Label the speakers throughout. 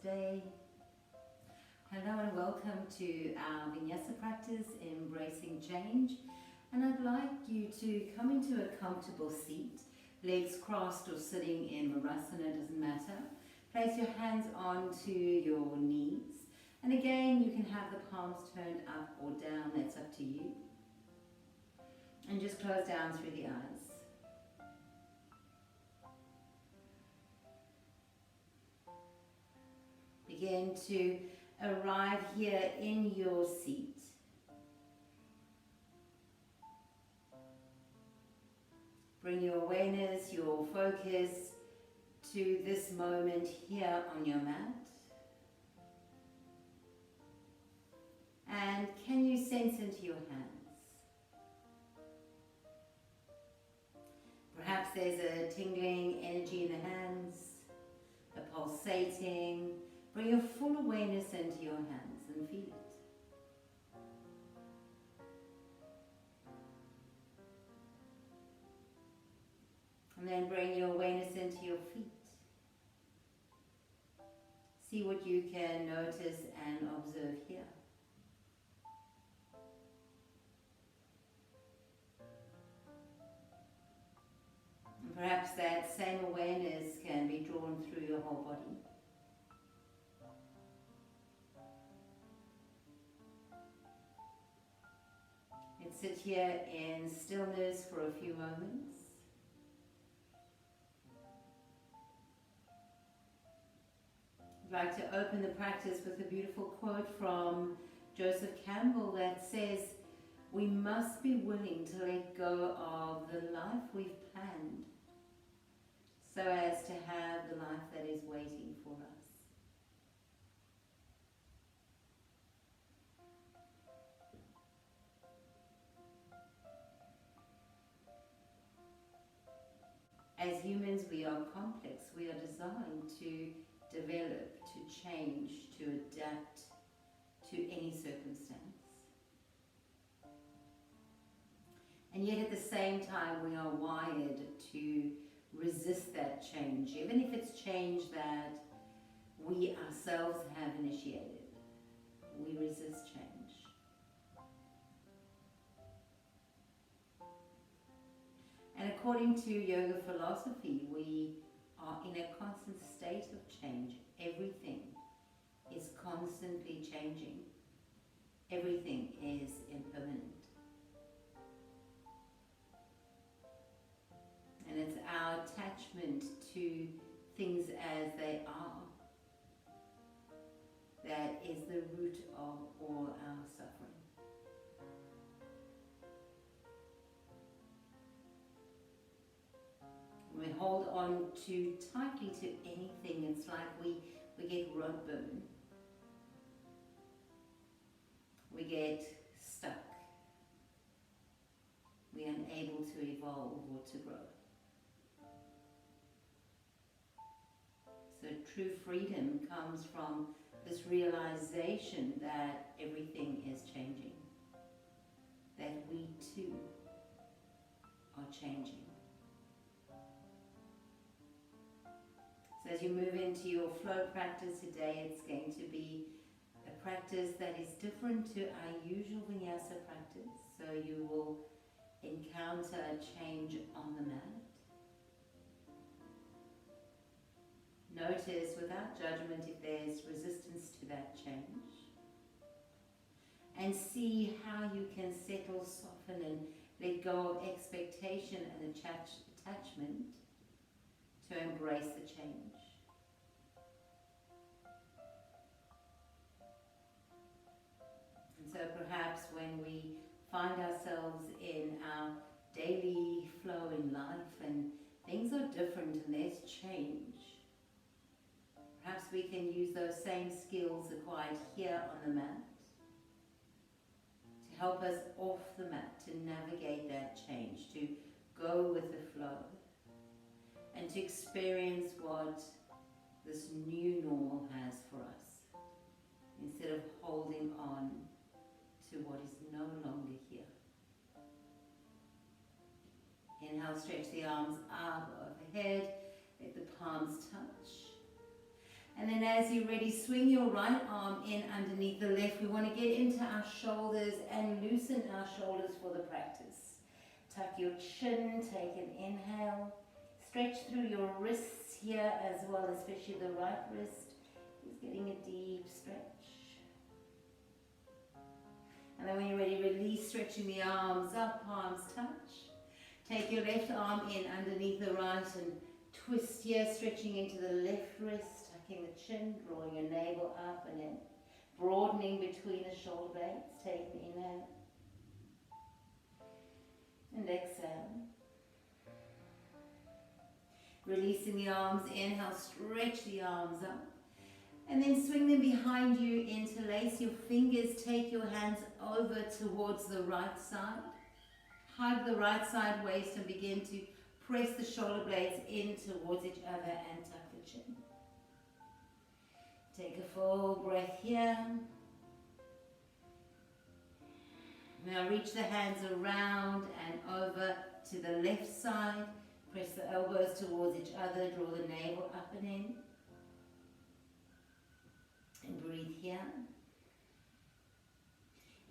Speaker 1: Namaste. Hello and welcome to our Vinyasa practice, Embracing Change. And I'd like you to come into a comfortable seat, legs crossed or sitting in Virasana, doesn't matter. Place your hands onto your knees. And again, you can have the palms turned up or down, that's up to you. And just close down through the eyes. Begin to arrive here in your seat. Bring your awareness, your focus to this moment here on your mat. And can you sense into your hands? Perhaps there's a tingling energy in the hands, a pulsating. Bring your full awareness into your hands and feel it. And then bring your awareness into your feet. See what you can notice and observe here. And perhaps that same awareness can be drawn through your whole body. Sit here in stillness for a few moments. I'd like to open the practice with a beautiful quote from Joseph Campbell that says, "We must be willing to let go of the life we've planned so as to have the life that is waiting for us." As humans, we are complex. We are designed to develop, to change, to adapt to any circumstance. And yet at the same time, we are wired to resist that change, even if it's change that we ourselves have initiated. We resist change. And according to yoga philosophy, we are in a constant state of change. Everything is constantly changing. Everything is impermanent. And it's our attachment to things as they are that is the root of all our suffering. We hold on too tightly to anything, it's like we get rope burn. We get stuck. We're unable to evolve or to grow. So true freedom comes from this realization that everything is changing. That we too are changing. So as you move into your flow practice today, it's going to be a practice that is different to our usual Vinyasa practice. So you will encounter a change on the mat. Notice without judgment if there's resistance to that change. And see how you can settle, soften and let go of expectation and attachment to embrace the change. And so perhaps when we find ourselves in our daily flow in life and things are different and there's change, perhaps we can use those same skills acquired here on the mat to help us off the mat, to navigate that change, to go with the flow. And to experience what this new normal has for us, instead of holding on to what is no longer here. Inhale, stretch the arms up overhead, let the palms touch. And then as you're ready, swing your right arm in underneath the left. We want to get into our shoulders and loosen our shoulders for the practice. Tuck your chin, take an inhale. Stretch through your wrists here as well, especially the right wrist. Just getting a deep stretch. And then when you're ready, release, stretching the arms up, palms touch. Take your left arm in underneath the right and twist here, stretching into the left wrist, tucking the chin, drawing your navel up and in, broadening between the shoulder blades. Take an inhale and exhale. Releasing the arms, inhale, stretch the arms up. And then swing them behind you, interlace your fingers, take your hands over towards the right side. Hug the right side waist and begin to press the shoulder blades in towards each other and tuck the chin. Take a full breath here. Now reach the hands around and over to the left side. Press the elbows towards each other, draw the navel up and in. And breathe here.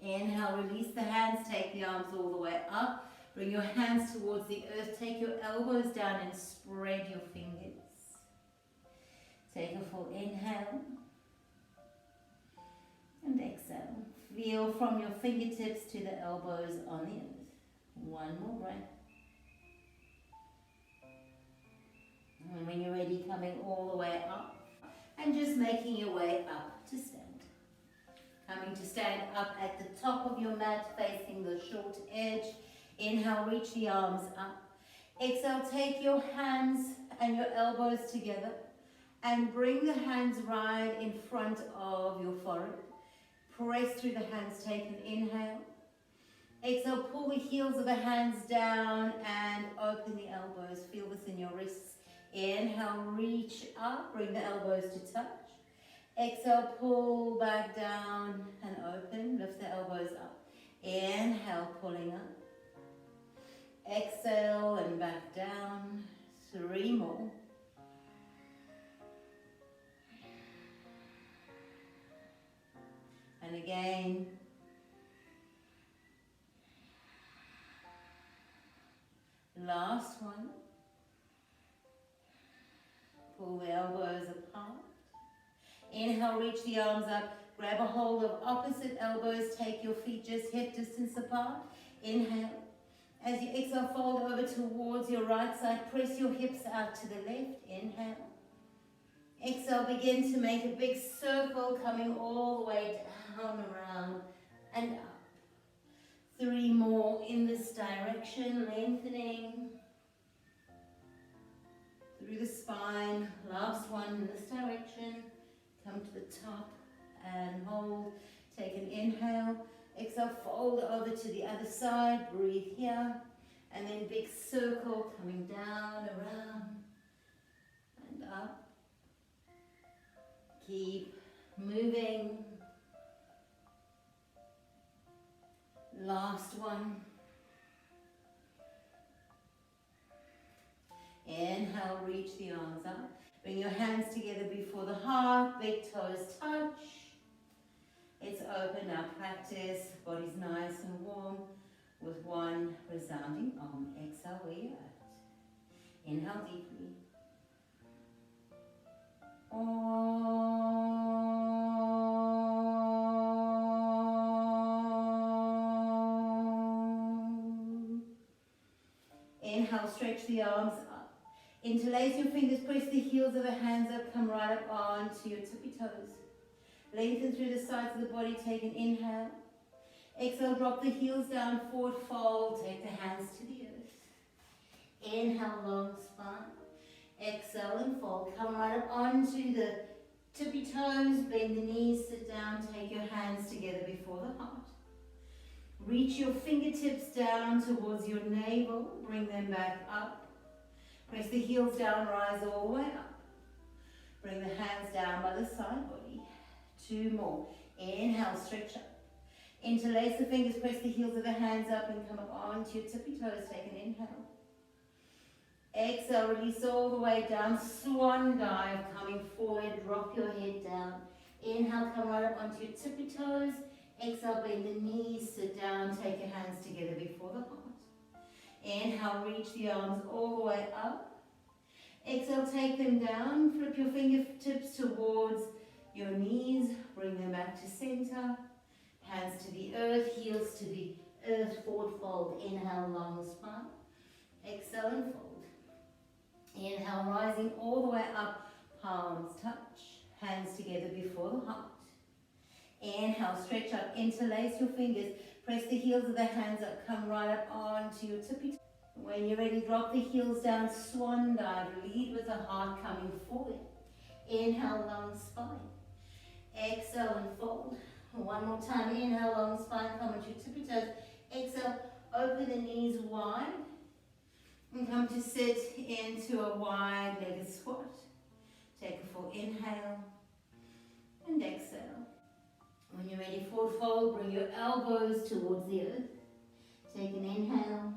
Speaker 1: Inhale, release the hands, take the arms all the way up. Bring your hands towards the earth, take your elbows down and spread your fingers. Take a full inhale. And exhale. Feel from your fingertips to the elbows on the earth. One more breath. And when you're ready, coming all the way up and just making your way up to stand. Coming to stand up at the top of your mat, facing the short edge. Inhale, reach the arms up. Exhale, take your hands and your elbows together and bring the hands right in front of your forehead. Press through the hands, take an inhale. Exhale, pull the heels of the hands down and open the elbows. Feel this in your wrists. Inhale, reach up, bring the elbows to touch. Exhale, pull back down and open, lift the elbows up. Inhale, pulling up. Exhale and back down. 3 more. And again. Last one. Pull the elbows apart. Inhale, reach the arms up. Grab a hold of opposite elbows. Take your feet just hip distance apart. Inhale. As you exhale, fold over towards your right side. Press your hips out to the left. Inhale. Exhale, begin to make a big circle coming all the way down, around, and up. 3 more in this direction, lengthening through the spine. Last one in this direction. Come to the top and hold. Take an inhale. Exhale, fold over to the other side. Breathe here. And then big circle coming down, around, and up. Keep moving. Last one. Inhale, reach the arms up. Bring your hands together before the heart, big toes touch. It's open our practice, body's nice and warm with one resounding om. Exhale where you're at. Inhale deeply. Om. Inhale, stretch the arms up. Interlace your fingers, press the heels of the hands up, come right up onto your tippy toes. Lengthen through the sides of the body, take an inhale. Exhale, drop the heels down, forward fold, take the hands to the earth. Inhale, long spine. Exhale and fold, come right up onto the tippy toes, bend the knees, sit down, take your hands together before the heart. Reach your fingertips down towards your navel, bring them back up. Press the heels down, rise all the way up. Bring the hands down by the side body. 2 more. Inhale, stretch up. Interlace the fingers, press the heels of the hands up and come up onto your tippy toes. Take an inhale. Exhale, release all the way down. Swan dive, coming forward, drop your head down. Inhale, come right up onto your tippy toes. Exhale, bend the knees, sit down, take your hands together before the heart. Inhale, reach the arms all the way up. Exhale, take them down, flip your fingertips towards your knees, bring them back to center. Hands to the earth, heels to the earth, forward fold. Inhale, long spine. Exhale and fold. Inhale, rising all the way up, palms touch, hands together before the heart. Inhale, stretch up, interlace your fingers, press the heels of the hands up, come right up onto your tippy toes. When you're ready, drop the heels down, swan dive, lead with the heart coming forward. Inhale, long spine. Exhale and fold. One more time, inhale, long spine, come onto your tippy toes. Exhale, open the knees wide. And come to sit into a wide-legged squat. Take a full inhale and exhale. When you're ready, forward fold, bring your elbows towards the earth. Take an inhale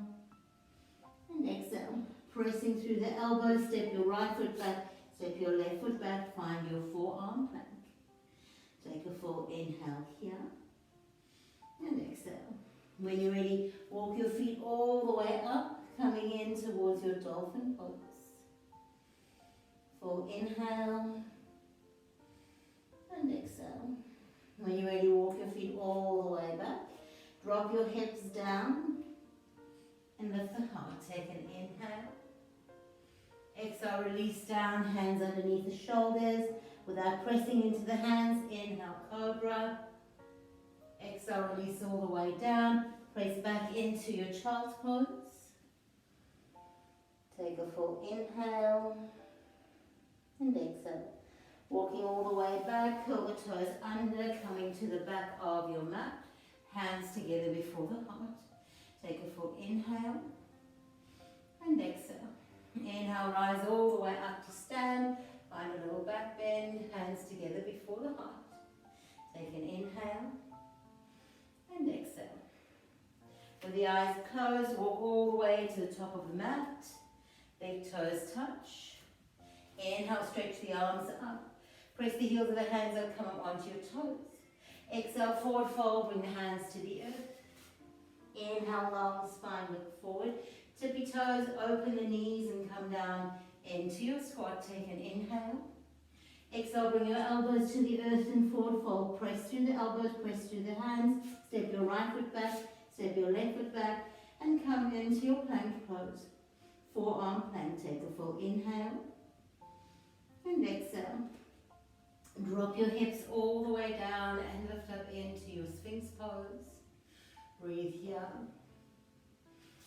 Speaker 1: and exhale. Pressing through the elbows, step your right foot back, step your left foot back, find your forearm plank. Take a full inhale here and exhale. When you're ready, walk your feet all the way up, coming in towards your Dolphin Pose. Full inhale and exhale. When you're ready, walk your feet all the way back. Drop your hips down and lift the heart. Take an inhale. Exhale, release down, hands underneath the shoulders without pressing into the hands. Inhale, cobra. Exhale, release all the way down. Press back into your child's pose. Take a full inhale and exhale. Walking all the way back, curl the toes under, coming to the back of your mat. Hands together before the heart. Take a full inhale and exhale. Inhale, rise all the way up to stand. Find a little back bend, hands together before the heart. Take an inhale and exhale. With the eyes closed, walk all the way to the top of the mat. Big toes touch. Inhale, stretch the arms up. Press the heels of the hands up, come up onto your toes. Exhale, forward fold, bring the hands to the earth. Inhale, long spine, look forward. Tippy toes, open the knees and come down into your squat. Take an inhale. Exhale, bring your elbows to the earth and forward fold. Press through the elbows, press through the hands. Step your right foot back, step your left foot back, and come into your plank pose. Forearm plank. Take a full inhale and exhale. Drop your hips all the way down and lift up into your Sphinx Pose. Breathe here.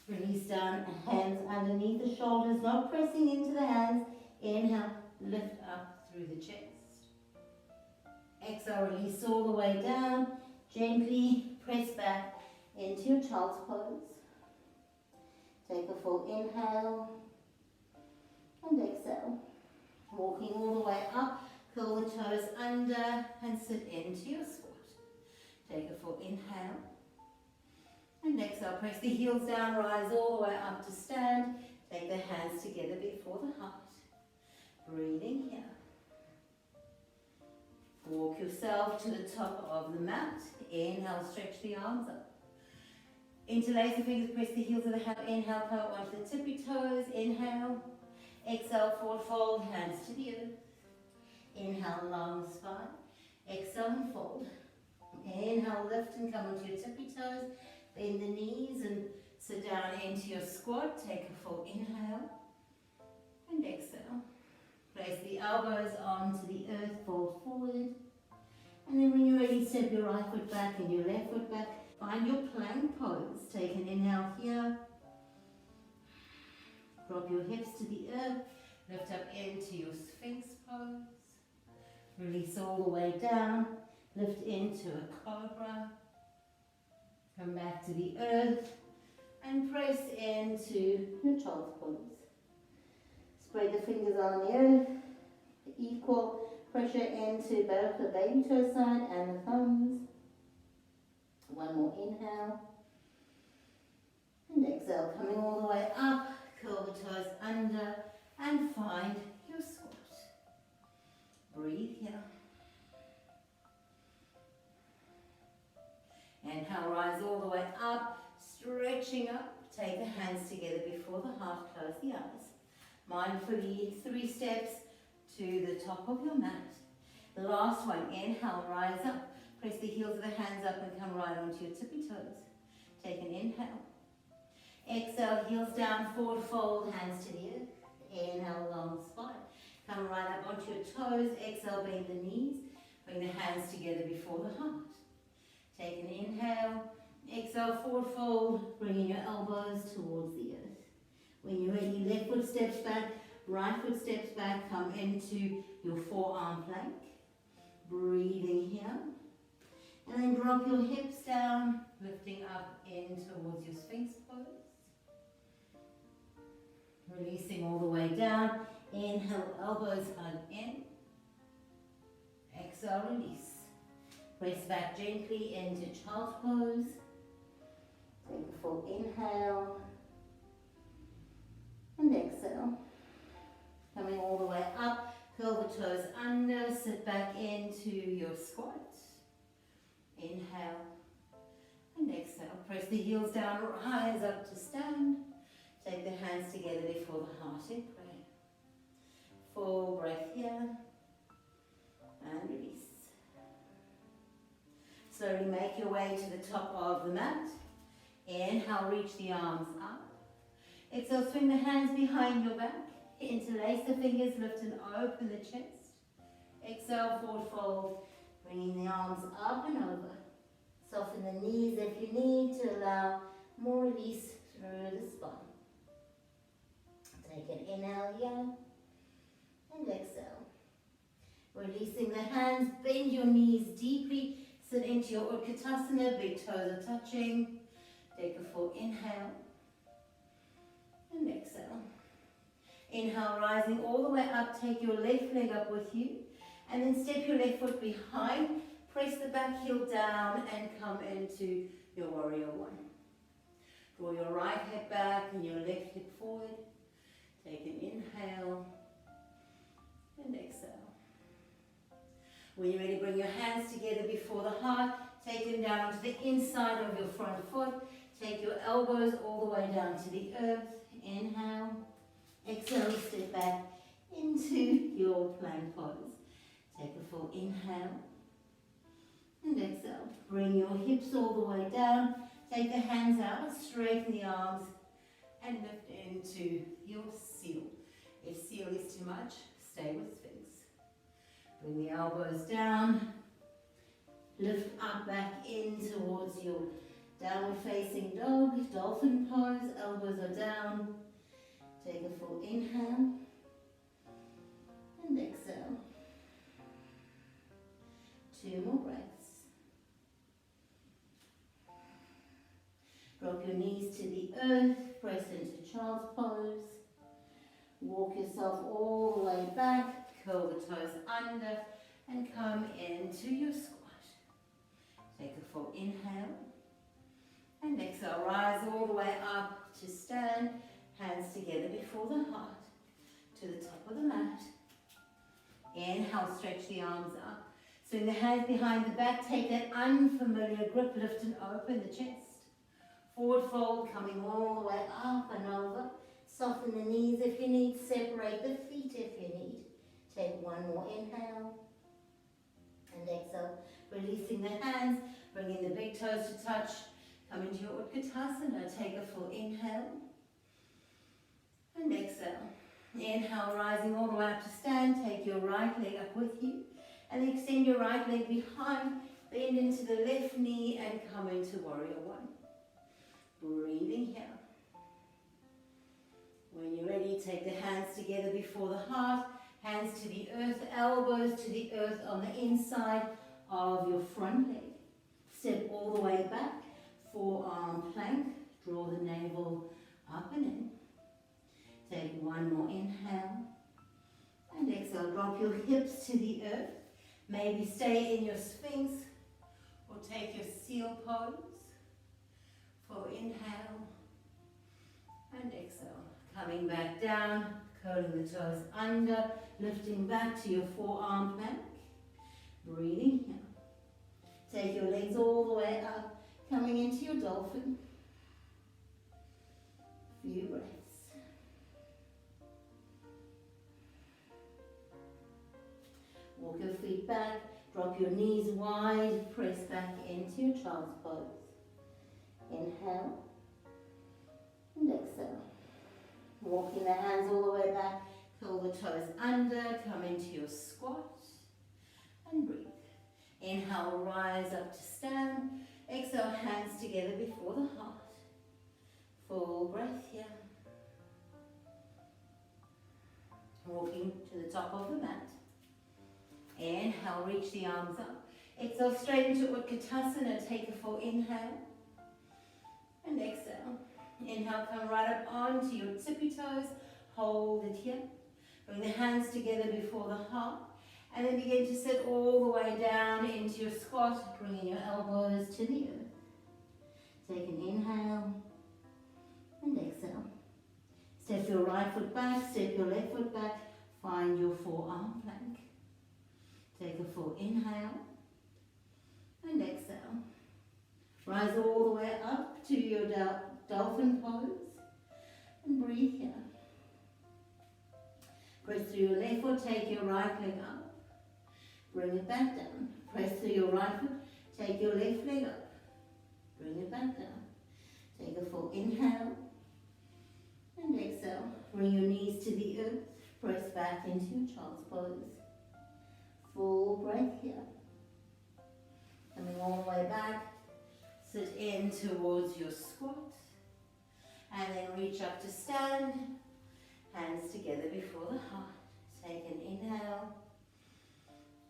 Speaker 1: Release down, hands underneath the shoulders, not pressing into the hands. Inhale, lift up through the chest. Exhale, release all the way down. Gently press back into your child's pose. Take a full inhale and exhale. Walking all the way up, curl the toes under and sit into your squat. Take a full inhale and exhale. Press the heels down, rise all the way up to stand. Take the hands together before the heart. Breathing here. Walk yourself to the top of the mat. Inhale, stretch the arms up. Interlace the fingers, press the heels of the hand. Inhale, come up onto the tippy toes. Inhale. Exhale, forward fold, hands to the earth. Inhale, long spine. Exhale and fold. Inhale, lift and come onto your tippy toes. Bend the knees and sit down into your squat. Take a full inhale and exhale. Place the elbows onto the earth, fold forward. And then when you're ready, step your right foot back and your left foot back. Find your plank pose. Take an inhale here. Drop your hips to the earth. Lift up into your Sphinx Pose. Release all the way down. Lift into a cobra. Come back to the earth. And press into your child's pose. Spread the fingers on the earth. Equal pressure into both the baby toe side and the thumbs. One more inhale. And exhale. Coming all the way up. Curl the toes under. the heart, close the eyes. Mindfully, 3 steps to the top of your mat. The last one, inhale, rise up. Press the heels of the hands up and come right onto your tippy toes. Take an inhale. Exhale, heels down, forward fold, hands to the earth. Inhale, long spine. Come right up onto your toes. Exhale, bend the knees. Bring the hands together before the heart. Take an inhale. Exhale, forward fold. Bringing your elbows towards the earth. When you're ready, left foot steps back, right foot steps back. Come into your forearm plank. Breathing here. And then drop your hips down, lifting up in towards your Sphinx Pose. Releasing all the way down. Inhale, elbows hug in. Exhale, release. Press back gently into Child's Pose. Take a full inhale. And exhale. Coming all the way up, curl the toes under, sit back into your squat. Inhale and exhale. Press the heels down, rise up to stand. Take the hands together before the heart in prayer. Full breath here and release. Slowly make your way to the top of the mat. Inhale, reach the arms up. Exhale, swing the hands behind your back. Interlace the fingers, lift and open the chest. Exhale, forward fold. Bringing the arms up and over. Soften the knees if you need to allow more release through the spine. Take an inhale here and exhale. Releasing the hands, bend your knees deeply. Sit into your Utkatasana, big toes are touching. Take a full inhale and exhale. Inhale, rising all the way up. Take your left leg up with you. And then step your left foot behind, press the back heel down and come into your warrior one. Draw your right hip back and your left hip forward. Take an inhale and exhale. When you're ready, bring your hands together before the heart. Take them down to the inside of your front foot. Take your elbows all the way down to the earth. Inhale. Exhale, step back into your plank pose. Take a full inhale and exhale. Bring your hips all the way down. Take the hands out, straighten the arms and lift into your seal. If seal is too much, stay with Sphinx. Bring the elbows down. Lift up back in towards your downward facing dog, dolphin pose. Elbows are down. Take a full inhale and exhale. 2 more breaths. Drop your knees to the earth, press into Child's Pose. Walk yourself all the way back, curl the toes under and come into your squat. Take a full inhale and exhale. Rise all the way up to stand, hands together before the heart, to the top of the mat. Inhale, stretch the arms up. Swing the hands behind the back, take that unfamiliar grip, lift and open the chest. Forward fold, coming all the way up and over. Soften the knees if you need, separate the feet if you need. Take 1 more inhale and exhale. Releasing the hands, bringing the big toes to touch. Come into your Utkatasana, take a full inhale and exhale. Inhale, rising all the way up to stand, take your right leg up with you. And extend your right leg behind, bend into the left knee and come into warrior one. Breathing here. When you're ready, take the hands together before the heart, hands to the earth, elbows to the earth on the inside of your front leg. Step all the way back, forearm plank, draw the navel up and in. Take 1 more inhale and exhale. Drop your hips to the earth. Maybe stay in your Sphinx or take your seal pose. Full inhale and exhale. Coming back down, curling the toes under, lifting back to your forearm plank. Breathing here. Take your legs all the way up, coming into your dolphin. Few breaths. feet back, drop your knees wide, press back into your child's pose. Inhale and exhale. Walking the hands all the way back, curl the toes under, come into your squat and breathe. Inhale, rise up to stand. Exhale, hands together before the heart. Full breath here. Walking to the top of the mat. Inhale, reach the arms up. Exhale, straight into Utkatasana. Take a full inhale. And exhale. Inhale, come right up onto your tippy toes. Hold it here. Bring the hands together before the heart. And then begin to sit all the way down into your squat, bringing your elbows to the earth. Take an inhale and exhale. Step your right foot back, step your left foot back, find your forearm plank. Take a full inhale and exhale. Rise all the way up to your Dolphin Pose and breathe here. Press through your left foot, take your right leg up. Bring it back down. Press through your right foot. Take your left leg up. Bring it back down. Take a full inhale. And exhale. Bring your knees to the earth. Press back into your child's pose. Full breath here. Coming all the way back. Sit in towards your squat. And then reach up to stand. Hands together before the heart. Take an inhale.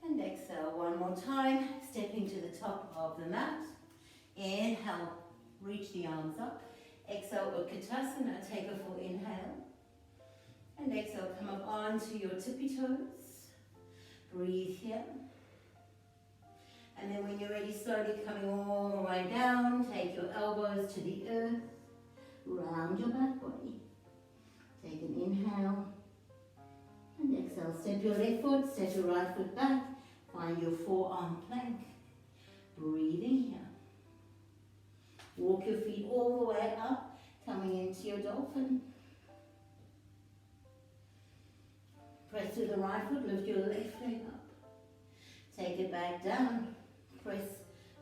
Speaker 1: And exhale one more time, stepping to the top of the mat. Inhale, reach the arms up. Exhale, Utkatasana, take a full inhale. And exhale, come up onto your tippy toes. Breathe here. And then when you're ready, slowly coming all the way down, take your elbows to the earth. Round your back body. Take an inhale. And exhale, step your left foot, step your right foot back. Find your forearm plank. Breathing here. Walk your feet all the way up, coming into your dolphin. Press through the right foot, lift your left leg up. Take it back down. Press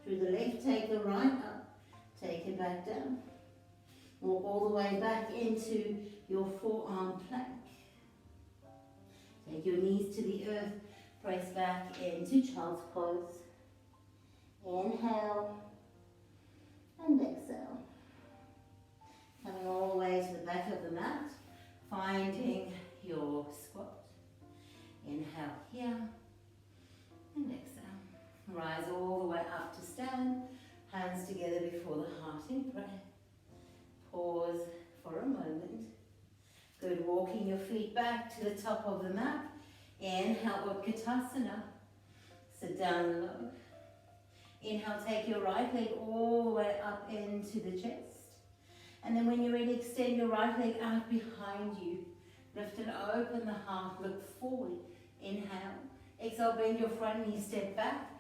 Speaker 1: through the left, take the right up. Take it back down. Walk all the way back into your forearm plank. Take your knees to the earth, press back into child's pose. Inhale and exhale. Coming all the way to the back of the mat, finding your squat. Inhale here and exhale. Rise all the way up to stand, hands together before the heart in prayer. Pause for a moment. Good, walking your feet back to the top of the mat. Inhale, Utkatasana. Sit down low. Inhale, take your right leg all the way up into the chest. And then when you're ready, extend your right leg out behind you. Lift and open the heart, look forward. Inhale. Exhale, bend your front knee, step back.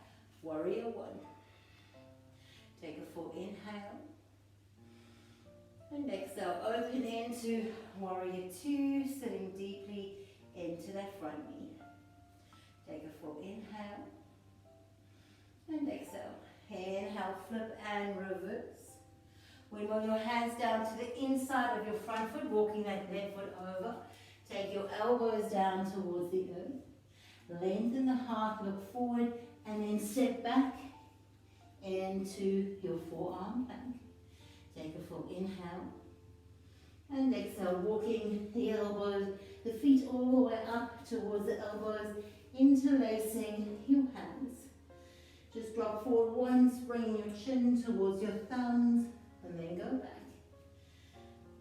Speaker 1: Warrior one. Take a full inhale. And exhale, open into warrior two, sitting deeply into that front knee. Take a full inhale. And exhale. Inhale, flip and reverse. Wiggle your hands down to the inside of your front foot, walking that left foot over. Take your elbows down towards the earth. Lengthen the heart, look forward, and then step back into your forearm plank. Take a full inhale. And exhale, walking the elbows, the feet all the way up towards the elbows, interlacing your hands. Just drop forward once, bringing your chin towards your thumbs, and then go back.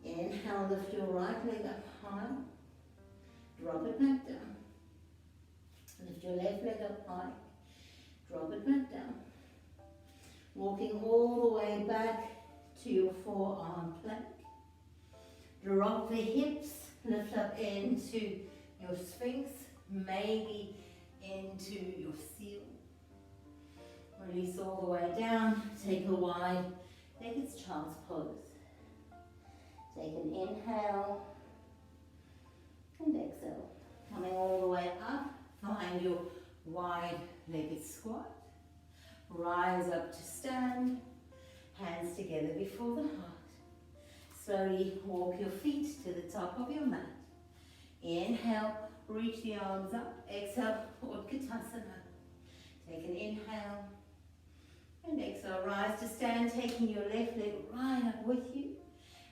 Speaker 1: Inhale, lift your right leg up high. Drop it back down. Lift your left leg up high. Drop it back down. Walking all the way back to your forearm plank. Drop the hips, lift up into your Sphinx, maybe into your seal. Release all the way down, take a wide, naked child's pose. Take an inhale and exhale. Coming all the way up, find your wide-legged squat. Rise up to stand, hands together before the heart. Slowly walk your feet to the top of your mat. Inhale, reach the arms up. Exhale, Utkatasana. Take an inhale. And exhale, rise to stand, taking your left leg right up with you.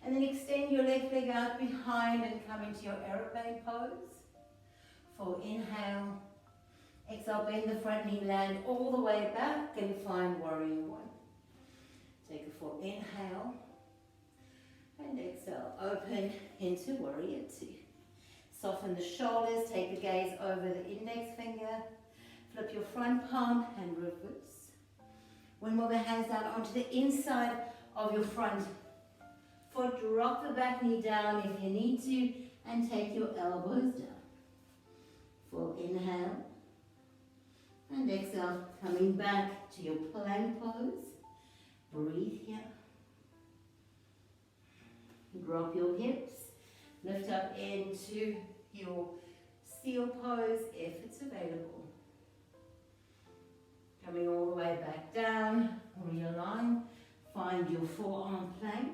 Speaker 1: And then extend your left leg out behind and come into your aeroplane pose. For inhale. Exhale, bend the front knee, land all the way back and find warrior one. Take a full inhale. And exhale, open into warrior two. Soften the shoulders, take the gaze over the index finger. Flip your front palm and reverse. When move the hands down onto the inside of your front foot. Drop the back knee down if you need to and take your elbows down. Full inhale. And exhale, coming back to your plank pose. Breathe here. Drop your hips. Lift up into your seal pose if it's available. Coming all the way back down, realign. Find your forearm plank.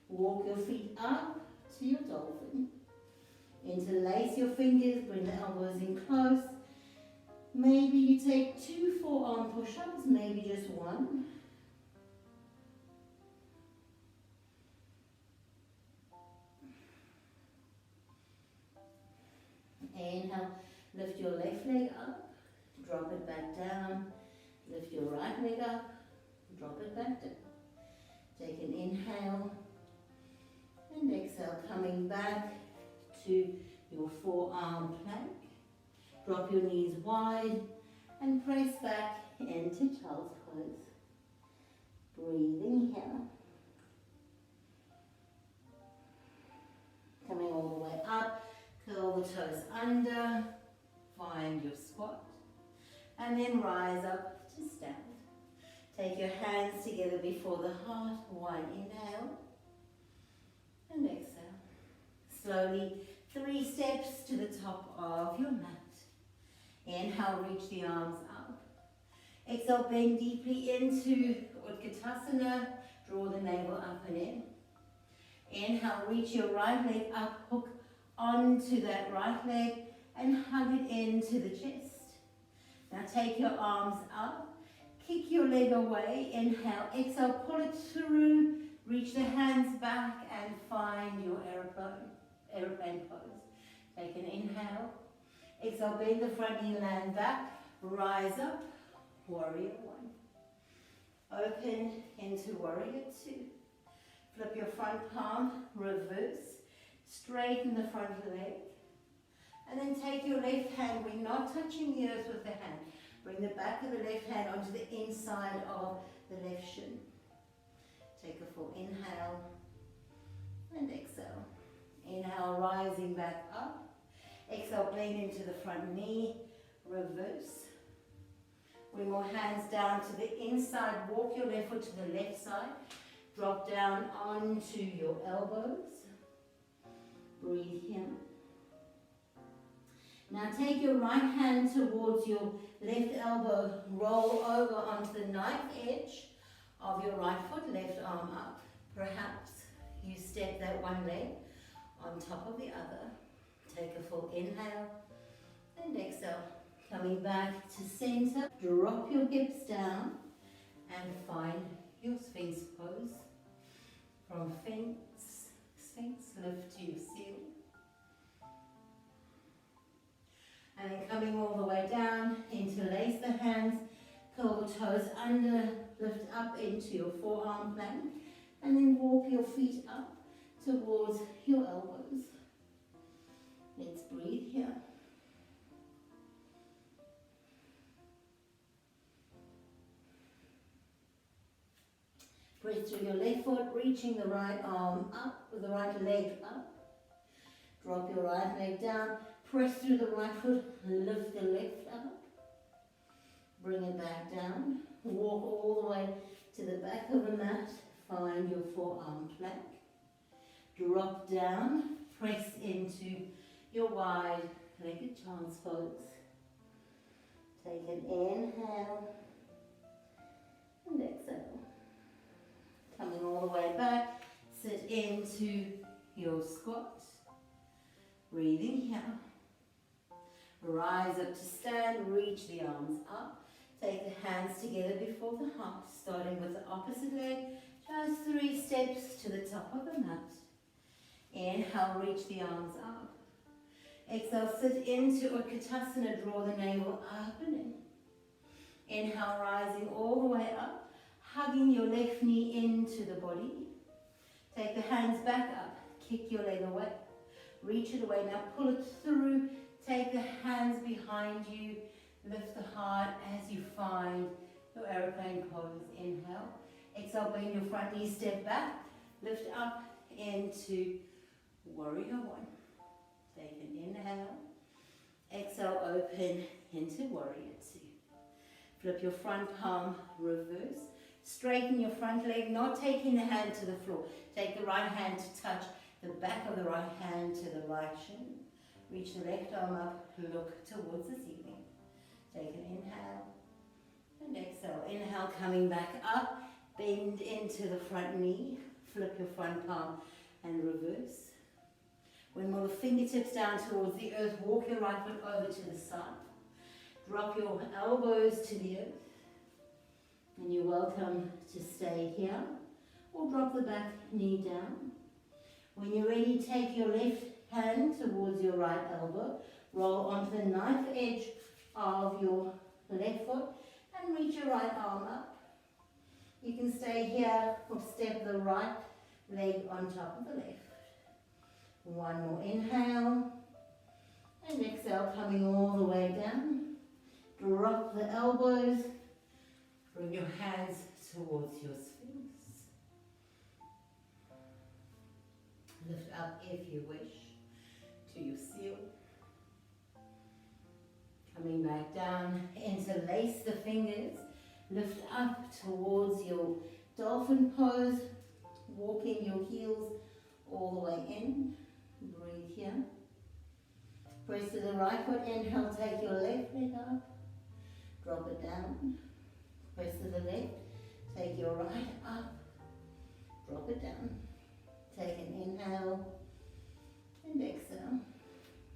Speaker 1: Walk your feet up to your dolphin. Interlace your fingers, bring the elbows in close. Maybe you take 2 forearm push-ups, maybe just 1. Inhale, lift your left leg up, drop it back down. Lift your right leg up, drop it back down. Take an inhale and exhale, coming back to your forearm plank. Drop your knees wide and press back into child's pose. Breathing here. Coming all the way up, curl the toes under, find your squat, and then rise up to stand. Take your hands together before the heart, 1 inhale, and exhale. Slowly, 3 steps to the top of your mat. Inhale, reach the arms up. Exhale, bend deeply into Utkatasana. Draw the navel up and in. Inhale, reach your right leg up, hook onto that right leg and hug it into the chest. Now take your arms up, kick your leg away. Inhale, exhale, pull it through. Reach the hands back and find your aeroplane pose. Take an inhale. Exhale, bend the front knee, land back, rise up, warrior 1. Open into warrior 2. Flip your front palm, reverse, straighten the front leg. And then take your left hand, we're not touching the earth with the hand. Bring the back of the left hand onto the inside of the left shin. Take a full inhale and exhale. Inhale, rising back up. Exhale, bend into the front knee, reverse. Bring your hands down to the inside, walk your left foot to the left side. Drop down onto your elbows. Breathe here. Now take your right hand towards your left elbow, roll over onto the knife edge of your right foot, left arm up. Perhaps you step that one leg on top of the other. Take a full inhale and exhale. Coming back to center, drop your hips down and find your Sphinx pose. From Sphinx, lift to your seal. And then coming all the way down, interlace the hands, curl the toes under, lift up into your forearm plank, and then walk your feet up towards your elbows. Let's breathe here. Press through your left foot, reaching the right arm up, with the right leg up. Drop your right leg down, press through the right foot, lift the left up. Bring it back down. Walk all the way to the back of the mat. Find your forearm plank. Drop down, press into your wide-legged child's pose. Take an inhale and exhale. Coming all the way back, sit into your squat. Breathing here. Rise up to stand, reach the arms up. Take the hands together before the heart, starting with the opposite leg. Just 3 steps to the top of the mat. Inhale, reach the arms up. Exhale, sit into Utkatasana, draw the navel up and in. Inhale, rising all the way up, hugging your left knee into the body. Take the hands back up, kick your leg away. Reach it away, now pull it through. Take the hands behind you, lift the heart as you find your aeroplane pose. Inhale. Exhale, bend your front knee, step back, lift up into warrior one. Take an inhale. Exhale, open into warrior two. Flip your front palm, reverse. Straighten your front leg, not taking the hand to the floor. Take the right hand to touch the back of the right hand to the right shin. Reach the left arm up, look towards the ceiling. Take an inhale and exhale. Inhale, coming back up. Bend into the front knee, flip your front palm and reverse. Windmill the fingertips down towards the earth, walk your right foot over to the side. Drop your elbows to the earth. And you're welcome to stay here or drop the back knee down. When you're ready, take your left hand towards your right elbow, roll onto the knife edge of your left foot and reach your right arm up. You can stay here or step the right leg on top of the left. One more inhale and exhale, coming all the way down. Drop the elbows, bring your hands towards your Sphinx. Lift up if you wish to your seal. Coming back down, interlace the fingers. Lift up towards your Dolphin Pose, walking your heels all the way in. Breathe here. Press to the right foot, inhale, take your left leg up. Drop it down. Press to the left, take your right up. Drop it down. Take an inhale and exhale.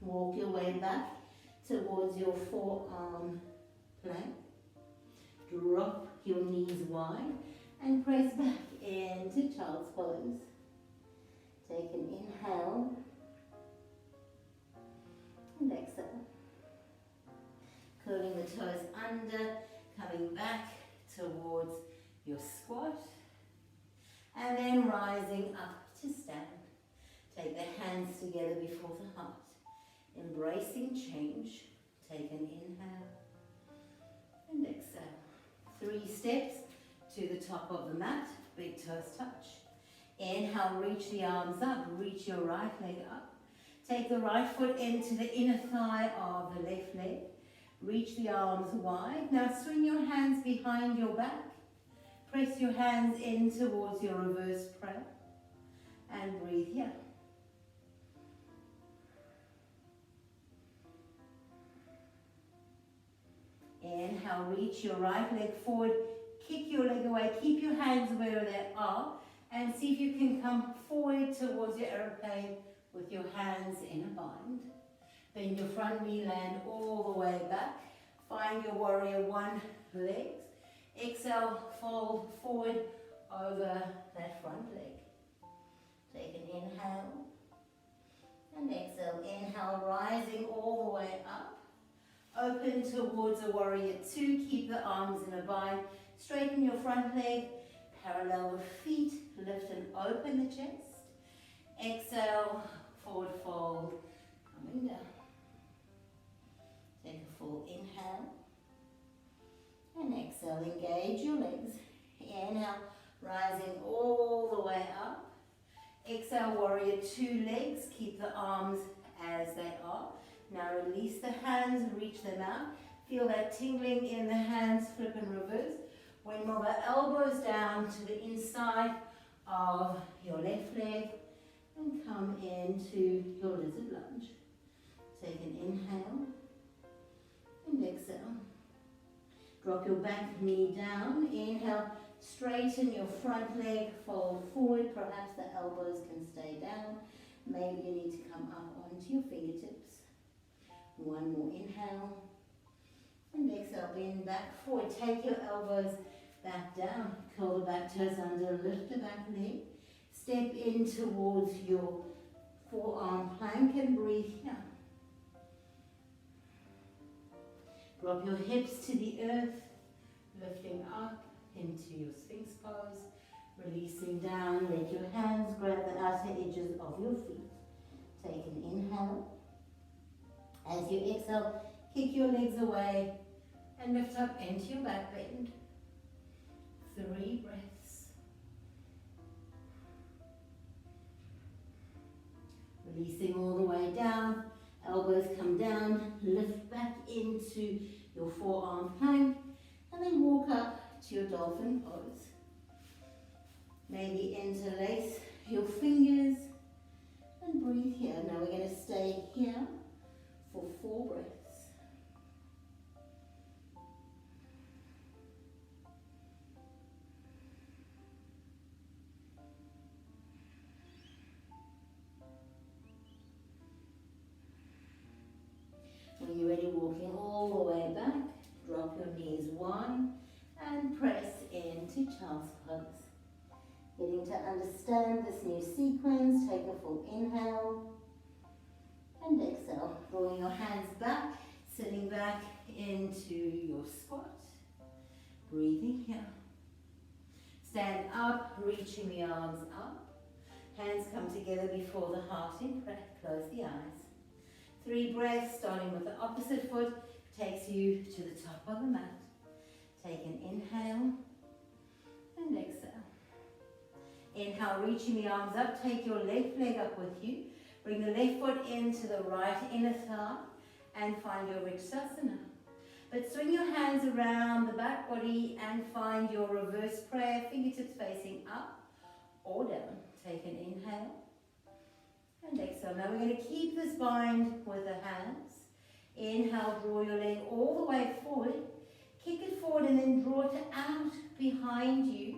Speaker 1: Walk your way back towards your forearm plank. Drop your knees wide and press back into child's pose. Take an inhale and exhale. Curling the toes under, coming back towards your squat. And then rising up to stand. Take the hands together before the heart. Embracing change. Take an inhale and exhale. 3 steps to the top of the mat, big toes touch. Inhale, reach the arms up, reach your right leg up. Take the right foot into the inner thigh of the left leg. Reach the arms wide. Now swing your hands behind your back. Press your hands in towards your reverse prayer. And breathe here. Inhale, reach your right leg forward, kick your leg away, keep your hands where they are, and see if you can come forward towards your aeroplane with your hands in a bind. Bend your front knee, land all the way back. Find your warrior one legs. Exhale, fold forward over that front leg. Take an inhale and exhale. Inhale, rising all the way up. Open towards a warrior two. Keep the arms in a bind. Straighten your front leg. Parallel with feet. Lift and open the chest. Exhale, forward fold. Coming down. Take a full inhale. And exhale, engage your legs. Inhale, rising all the way up. Exhale, warrior two legs. Keep the arms as they are. Now release the hands, reach them out. Feel that tingling in the hands, flip and reverse. Windmill the elbows down to the inside of your left leg and come into your lizard lunge. Take an inhale and exhale. Drop your back knee down. Inhale, straighten your front leg, fold forward. Perhaps the elbows can stay down. Maybe you need to come up onto your fingertips. One more inhale. And exhale, bend back forward. Take your elbows back down. Curl the back toes under, lift the back leg. Step in towards your forearm plank and breathe here. Drop your hips to the earth, lifting up into your Sphinx Pose. Releasing down, let your hands grab the outer edges of your feet. Take an inhale. As you exhale, kick your legs away and lift up into your back bend. 3 breaths. Releasing all the way down, elbows come down, lift back into your forearm plank, and then walk up to your Dolphin Pose. Maybe interlace your fingers and breathe here. Now we're going to stay here for 4 breaths. When you're ready, walking all the way back, drop your knees wide and press into Child's Pose. Getting to understand this new sequence, take a full inhale and exhale. Drawing your hands back, sitting back into your squat. Breathing here. Stand up, reaching the arms up. Hands come together before the heart in prayer. Close the eyes. 3 breaths, starting with the opposite foot, takes you to the top of the mat. Take an inhale and exhale. Inhale, reaching the arms up, take your left leg up with you. Bring the left foot into the right inner thigh and find your Vinyasa. But swing your hands around the back body and find your reverse prayer, fingertips facing up or down. Take an inhale and exhale. Now we're going to keep this bind with the hands. Inhale, draw your leg all the way forward. Kick it forward and then draw it out behind you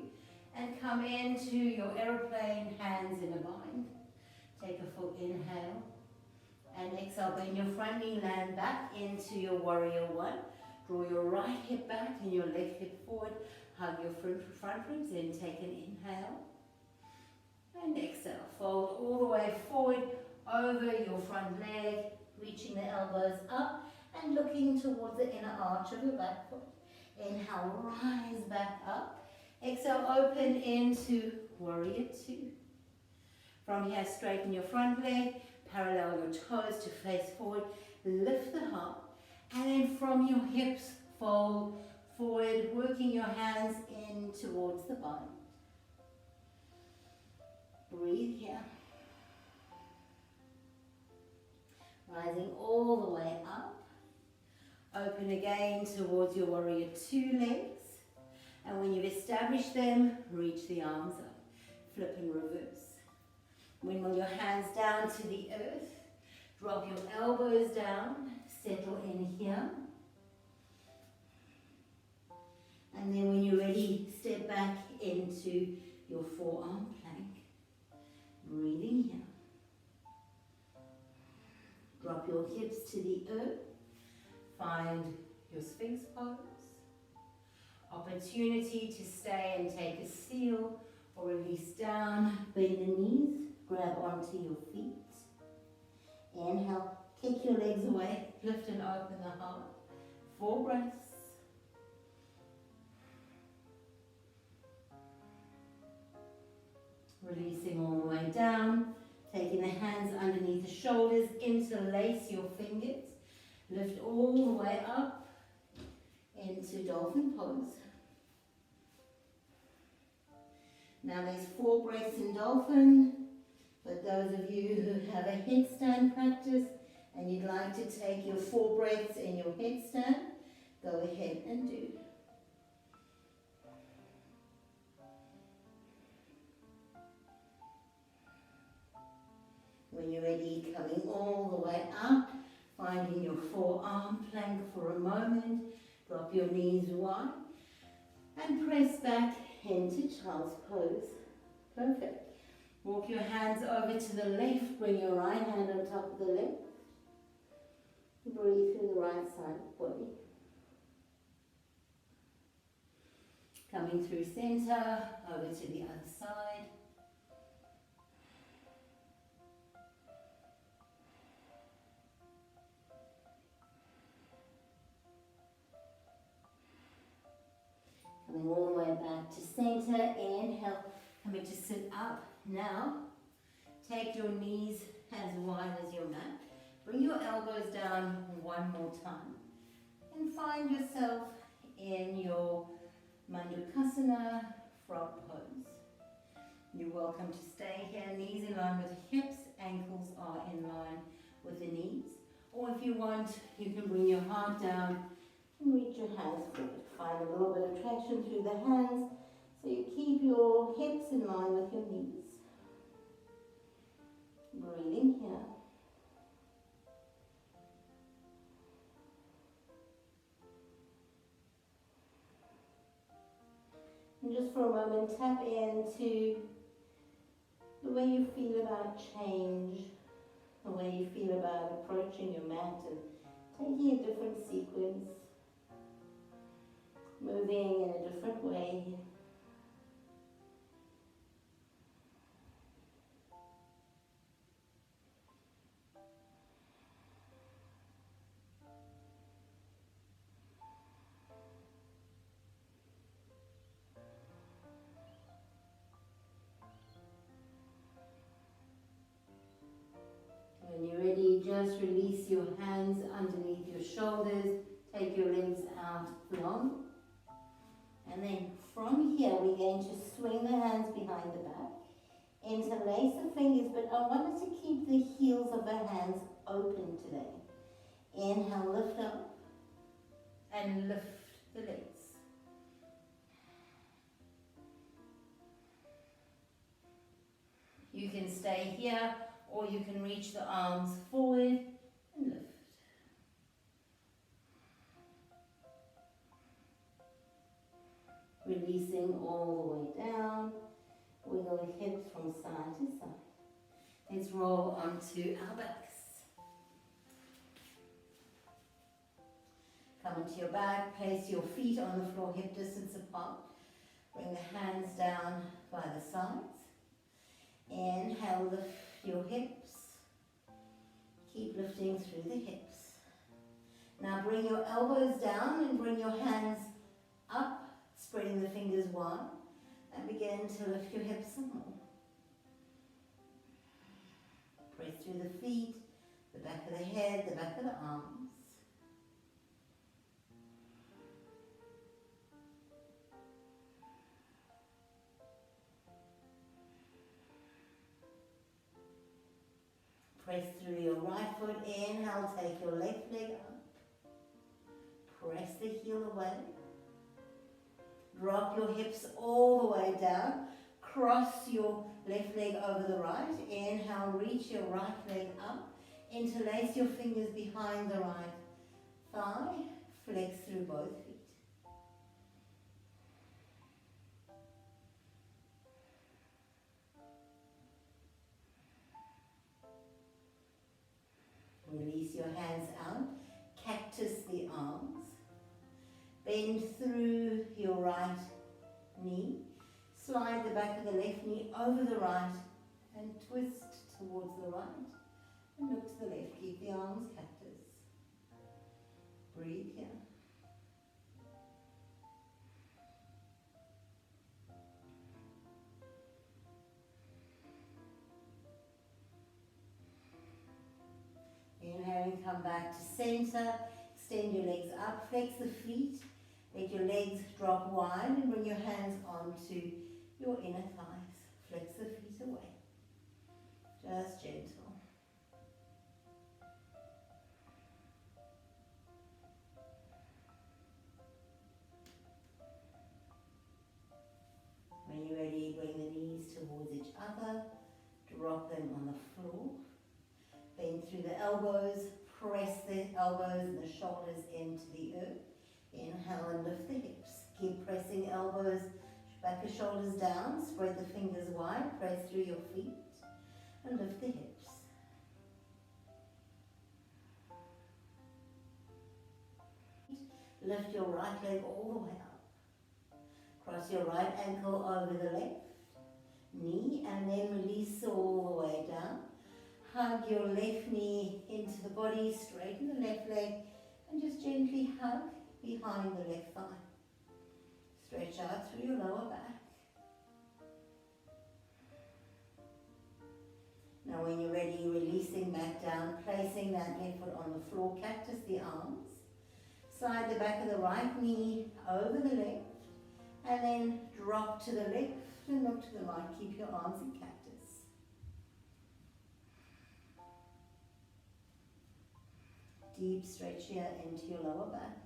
Speaker 1: and come into your aeroplane, hands in a bind. Take a full inhale and exhale. Bend your front knee, land back into your warrior one. Draw your right hip back and your left hip forward. Hug your front ribs in. Take an inhale and exhale. Fold all the way forward over your front leg, reaching the elbows up and looking towards the inner arch of your back foot. Inhale, rise back up. Exhale, open into warrior two. From here, straighten your front leg, parallel your toes to face forward, lift the heart, and then from your hips, fold forward, working your hands in towards the bind. Breathe here. Rising all the way up. Open again towards your warrior two legs. And when you've established them, reach the arms up. Flip and reverse. Windmill your hands down to the earth. Drop your elbows down. Settle in here. And then when you're ready, step back into your forearm plank. Breathing here. Drop your hips to the earth. Find your Sphinx Pose. Opportunity to stay and take a seal or release down. Bend the knees. Grab onto your feet. Inhale. Kick your legs away. Lift and open the heart. 4 breaths. Releasing all the way down. Taking the hands underneath the shoulders. Interlace your fingers. Lift all the way up into Dolphin Pose. Now there's 4 breaths in Dolphin. But those of you who have a headstand practice and you'd like to take your 4 breaths in your headstand, go ahead and do. When you're ready, coming all the way up, finding your forearm plank for a moment. Drop your knees wide and press back into Child's Pose. Perfect. Walk your hands over to the left, bring your right hand on top of the left. Breathe through the right side of the body. Coming through center, over to the other side. Coming all the way back to center, inhale, coming to sit up. Now, take your knees as wide as your mat. Bring your elbows down one more time. And find yourself in your Mandukasana frog pose. You're welcome to stay here, knees in line with hips, ankles are in line with the knees. Or if you want, you can bring your heart down and reach your hands forward. Find a little bit of traction through the hands so you keep your hips in line with your knees. Breathing here. And just for a moment, tap into the way you feel about change, the way you feel about approaching your mat and taking a different sequence, moving in a different way. When you're ready, just release your hands underneath your shoulders. Take your legs out long. And then from here, we're going to swing the hands behind the back. Interlace the fingers, but I wanted to keep the heels of the hands open today. Inhale, lift up. And lift the legs. You can stay here, or you can reach the arms forward and lift. Releasing all the way down. Wiggle the hips from side to side. Let's roll onto our backs. Come onto your back, place your feet on the floor hip distance apart. Bring the hands down by the sides. Inhale, lift your hips. Keep lifting through the hips. Now bring your elbows down and bring your hands up, spreading the fingers wide. And begin to lift your hips some more. Press through the feet, the back of the head, the back of the arms. Press through your right foot. Inhale, take your left leg up. Press the heel away. Drop your hips all the way down. Cross your left leg over the right. Inhale, reach your right leg up. Interlace your fingers behind the right thigh. Flex through both feet. Release your hands out. Cactus the arms. Bend through your right knee. Slide the back of the left knee over the right and twist towards the right. And look to the left. Keep the arms cactus. Breathe here. Inhaling, come back to center. Extend your legs up. Flex the feet. Let your legs drop wide and bring your hands onto your inner thighs. Flex the feet away. Just gentle. When you're ready, bring the knees towards each other. Drop them on the floor. Bend through the elbows. Press the elbows and the shoulders into the earth. Inhale and lift the hips. Keep pressing elbows, back your shoulders down, spread the fingers wide, press through your feet and lift the hips. Lift your right leg all the way up. Cross your right ankle over the left knee and then release all the way down. Hug your left knee into the body, straighten the left leg and just gently hug behind the left thigh. Stretch out through your lower back. Now when you're ready, releasing back down, placing that left foot on the floor, cactus the arms. Slide the back of the right knee over the left and then drop to the left and look to the right. Keep your arms in cactus. Deep stretch here into your lower back.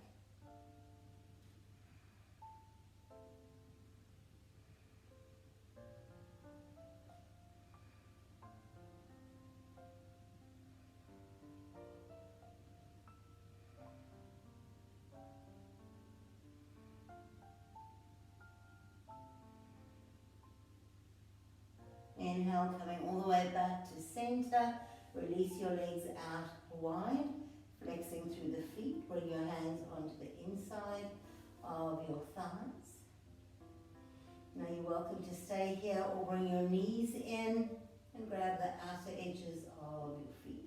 Speaker 1: Inhale, coming all the way back to center. Release your legs out wide, flexing through the feet. Bring your hands onto the inside of your thighs. Now you're welcome to stay here or bring your knees in and grab the outer edges of your feet.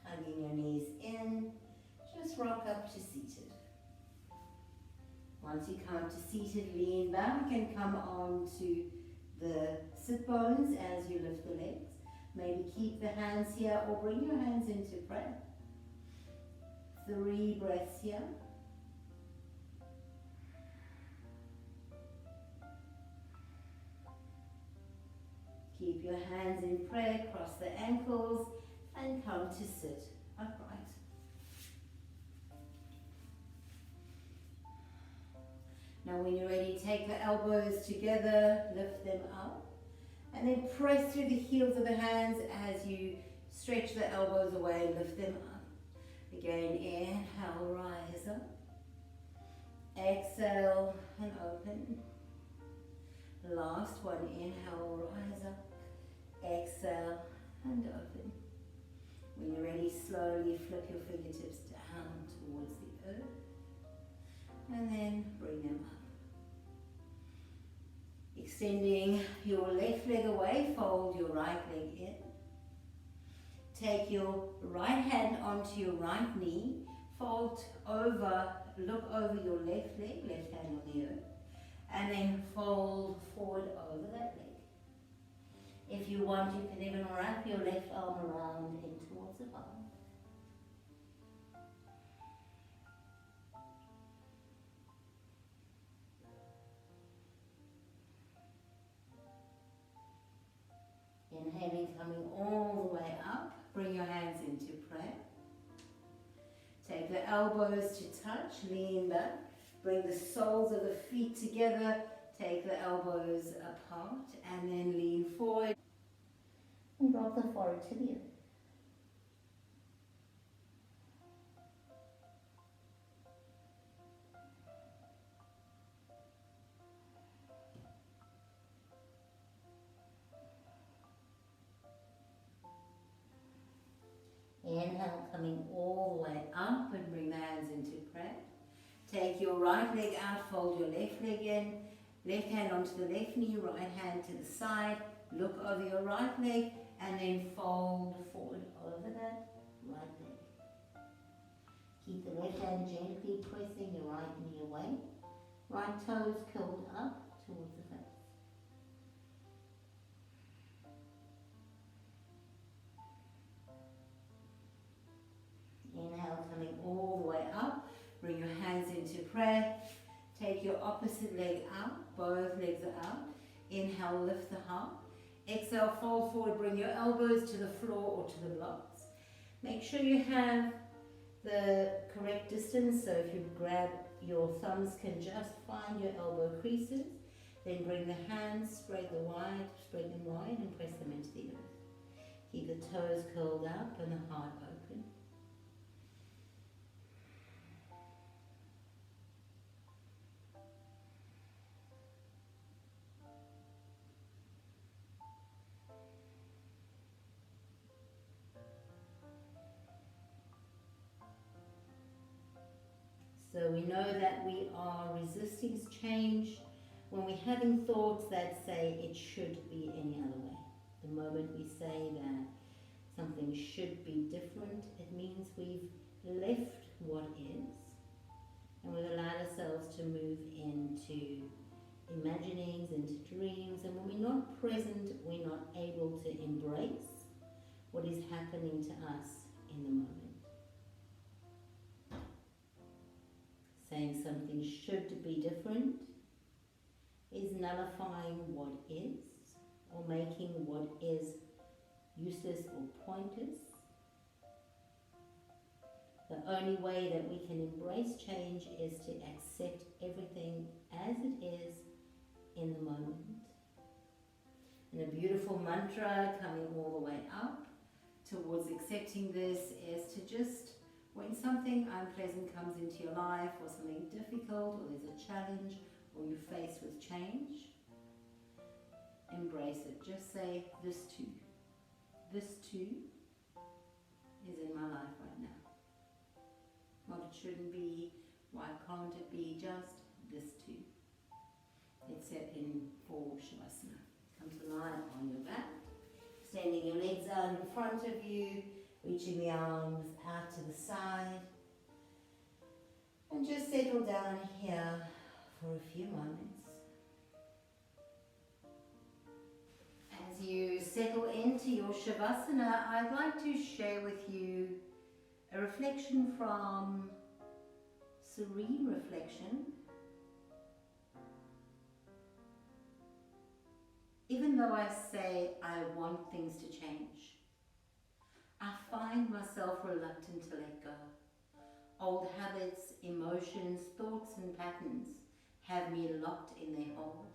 Speaker 1: Hugging your knees in, just rock up to seated. Once you come to seated, lean back and come on to the sit bones as you lift the legs. Maybe keep the hands here or bring your hands into prayer. 3 breaths here. Keep your hands in prayer, cross the ankles and come to sit upright. Now when you're ready, take the elbows together, lift them up, and then press through the heels of the hands as you stretch the elbows away, lift them up. Again, inhale, rise up. Exhale and open. Last one, inhale, rise up. Exhale and open. When you're ready, slowly flip your fingertips down towards the earth and then bring them up. Extending your left leg away, fold your right leg in. Take your right hand onto your right knee, fold over, look over your left leg, left hand on the earth, and then fold forward over that leg. If you want, you can even wrap your left arm around in towards the bottom. Inhaling, coming all the way up. Bring your hands into prayer. Take the elbows to touch, lean back. Bring the soles of the feet together. Take the elbows apart and then lean forward. And drop the forehead to the earth. Inhale, coming all the way up and bring the hands into prayer. Take your right leg out, fold your left leg in. Left hand onto the left knee, right hand to the side. Look over your right leg and then fold forward over that right leg. Keep the left hand gently pressing your right knee away. Right toes curled up towards the face. Inhale, coming all the way up. Bring your hands into prayer. Take your opposite leg out. Both legs are out. Inhale, lift the heart. Exhale, fold forward. Bring your elbows to the floor or to the blocks. Make sure you have the correct distance. So if you grab, your thumbs can just find your elbow creases, then bring the hands, spread them wide and press them into the earth. Keep the toes curled up and the heart open. So we know that we are resisting change when we're having thoughts that say it should be any other way. The moment we say that something should be different, it means we've left what is and we've allowed ourselves to move into imaginings, into dreams, and when we're not present, we're not able to embrace what is happening to us in the moment. Saying something should be different is nullifying what is, or making what is useless or pointless. The only way that we can embrace change is to accept everything as it is in the moment. And a beautiful mantra coming all the way up towards accepting this is to just, when something unpleasant comes into your life, or something difficult, or there's a challenge, or you're faced with change, embrace it. Just say, this too is in my life right now. What it shouldn't be, why can't it be, just this too. Let's set in for Shavasana. Come to lie on your back, extending your legs out in front of you, reaching the arms out to the side, and just settle down here for a few moments. As you settle into your Shavasana, I'd like to share with you a reflection from Serene Reflection. Even though I say I want things to change, I find myself reluctant to let go. Old habits, emotions, thoughts and patterns have me locked in their hold.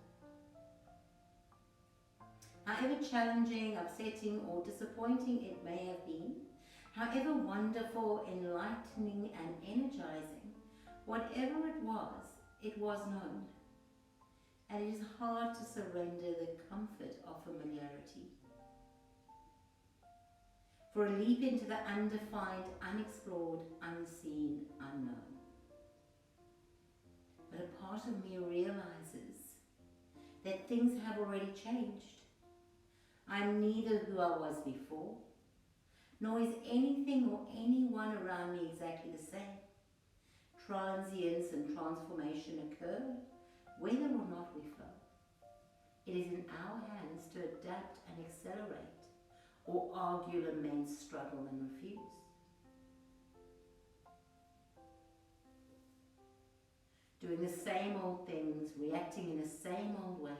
Speaker 1: However challenging, upsetting or disappointing it may have been, however wonderful, enlightening and energizing, whatever it was known. And it is hard to surrender the comfort of familiarity. For a leap into the undefined, unexplored, unseen, unknown. But a part of me realizes that things have already changed. I'm neither who I was before, nor is anything or anyone around me exactly the same. Transience and transformation occur, whether or not we flow. It is in our hands to adapt and accelerate, or argue, lament, struggle and refuse. Doing the same old things, reacting in the same old ways.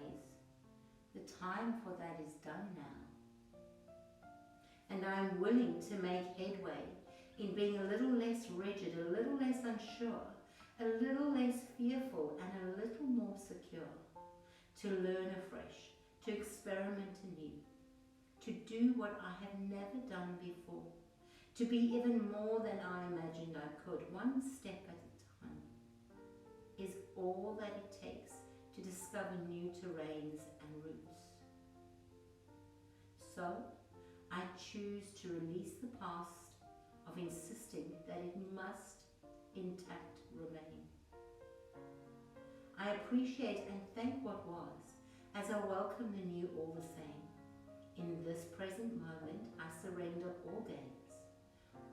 Speaker 1: The time for that is done now. And I'm willing to make headway in being a little less rigid, a little less unsure, a little less fearful and a little more secure. To learn afresh, to experiment anew, to do what I have never done before, to be even more than I imagined I could, one step at a time, is all that it takes to discover new terrains and routes. So, I choose to release the past of insisting that it must intact remain. I appreciate and thank what was, as I welcome the new all the same. In this present moment, I surrender all games,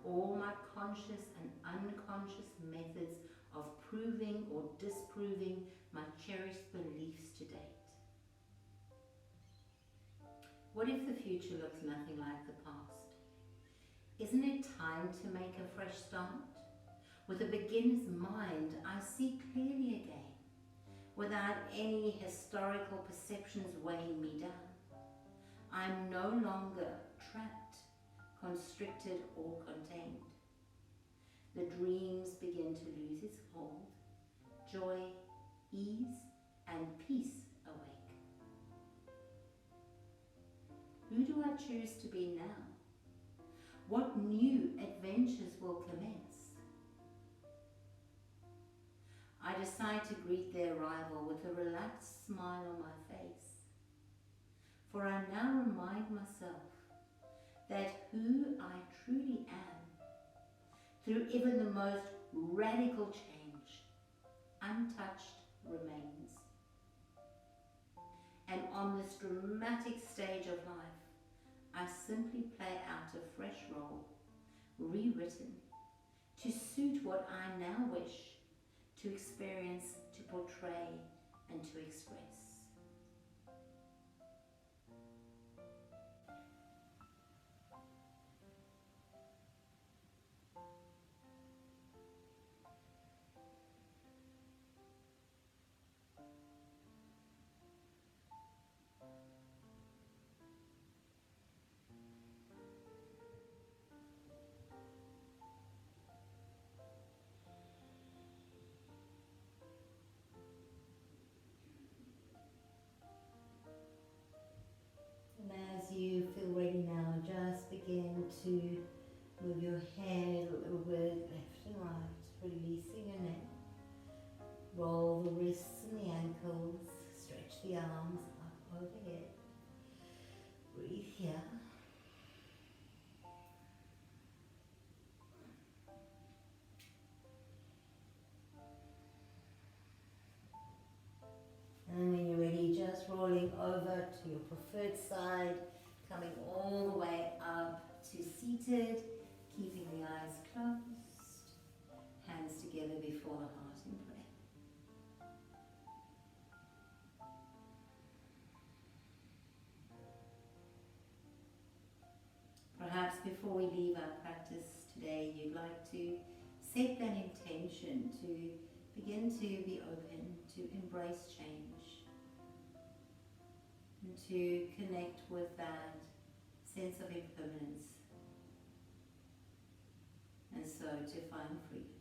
Speaker 1: all my conscious and unconscious methods of proving or disproving my cherished beliefs to date. What if the future looks nothing like the past? Isn't it time to make a fresh start? With a beginner's mind, I see clearly again, without any historical perceptions weighing me down. I'm no longer trapped, constricted or contained. The dreams begin to lose its hold. Joy, ease, and peace awake. Who do I choose to be now? What new adventures will commence? I decide to greet their arrival with a relaxed smile on my face, for I now remind myself that who I truly am, through even the most radical change, untouched remains. And on this dramatic stage of life, I simply play out a fresh role, rewritten, to suit what I now wish to experience, to portray, and to express. As you feel ready now, just begin to move your head a little bit left and right, releasing your neck. Roll the wrists and the ankles, stretch the arms up overhead. Breathe here. And when you're ready, just rolling over to your preferred side, coming all the way up to seated, keeping the eyes closed, hands together before the heart in prayer. Perhaps before we leave our practice today, you'd like to set that intention to begin to be open, to embrace change, and to connect with that sense of impermanence, and so to find freedom.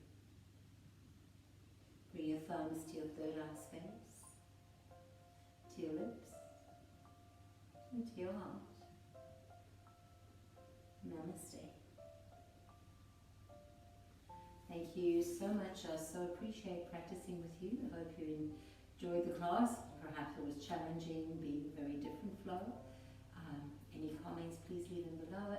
Speaker 1: Bring your thumbs to your third eye space, to your lips, and to your heart. Namaste. Thank you so much. I so appreciate practicing with you. I hope you enjoyed the class. Perhaps it was challenging, being a very different flow. Any comments, please leave them below.